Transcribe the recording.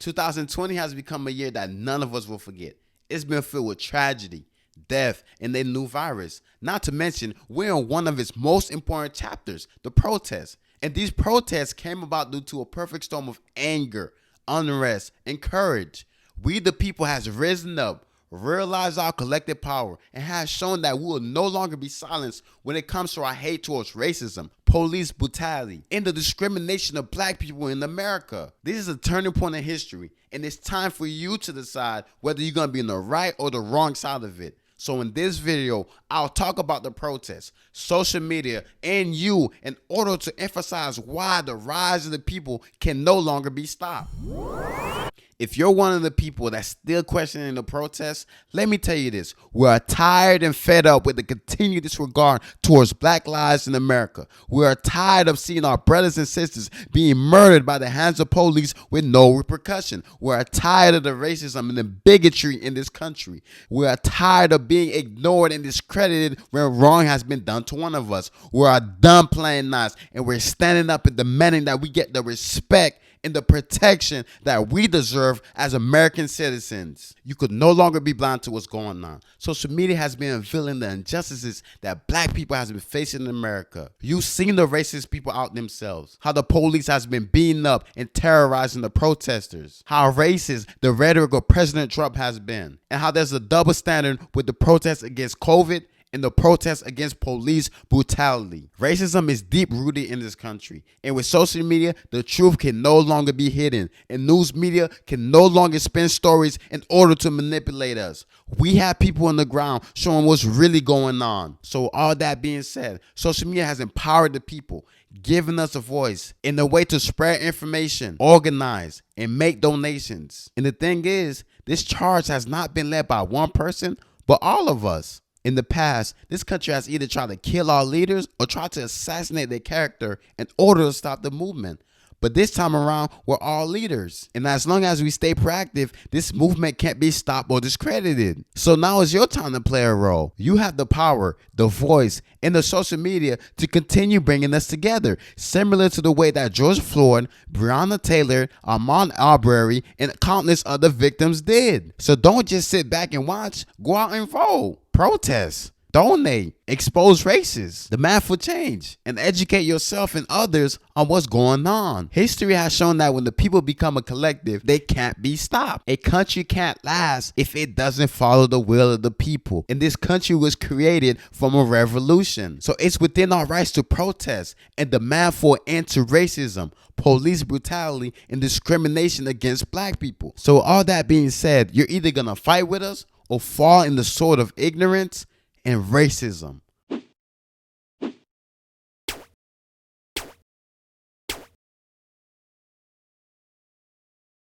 2020 has become a year that none of us will forget. It's been filled with tragedy, death, and a new virus. Not to mention, we're in one of its most important chapters, the protests. And these protests came about due to a perfect storm of anger, unrest, and courage. We the people has risen up, realized our collective power, and has shown that we will no longer be silenced when it comes to our hate towards racism, police brutality, and the discrimination of black people in America. This is a turning point in history, and it's time for you to decide whether you're going to be on the right or the wrong side of it. So in this video, I'll talk about the protests, social media, and you in order to emphasize why the rise of the people can no longer be stopped. If you're one of the people that's still questioning the protests, let me tell you this. We are tired and fed up with the continued disregard towards black lives in America. We are tired of seeing our brothers and sisters being murdered by the hands of police with no repercussion. We are tired of the racism and the bigotry in this country. We are tired of being ignored and discredited when wrong has been done to one of us. We are done playing nice, and we're standing up and demanding that we get the respect and the protection that we deserve as American citizens. You could no longer be blind to what's going on. Social media has been unveiling the injustices that black people has been facing in America. You've seen the racist people out themselves, how the police has been beating up and terrorizing the protesters, how racist the rhetoric of President Trump has been, and how there's a double standard with the protests against COVID and the protests against police brutality. Racism is deep rooted in this country. And with social media, the truth can no longer be hidden. And news media can no longer spin stories in order to manipulate us. We have people on the ground showing what's really going on. So all that being said, social media has empowered the people, giving us a voice in a way to spread information, organize, and make donations. And the thing is, this charge has not been led by one person, but all of us. In the past, this country has either tried to kill our leaders or tried to assassinate their character in order to stop the movement. But this time around, we're all leaders. And as long as we stay proactive, this movement can't be stopped or discredited. So now is your time to play a role. You have the power, the voice, and the social media to continue bringing us together, similar to the way that George Floyd, Breonna Taylor, Ahmaud Arbery, and countless other victims did. So don't just sit back and watch. Go out and vote. Protest, donate, expose racists, demand for change, and educate yourself and others on what's going on. History has shown that when the people become a collective, they can't be stopped. A country can't last if it doesn't follow the will of the people. And this country was created from a revolution. So it's within our rights to protest and demand for an end to racism, police brutality, and discrimination against black people. So all that being said, you're either gonna fight with us or fall in the sword of ignorance and racism.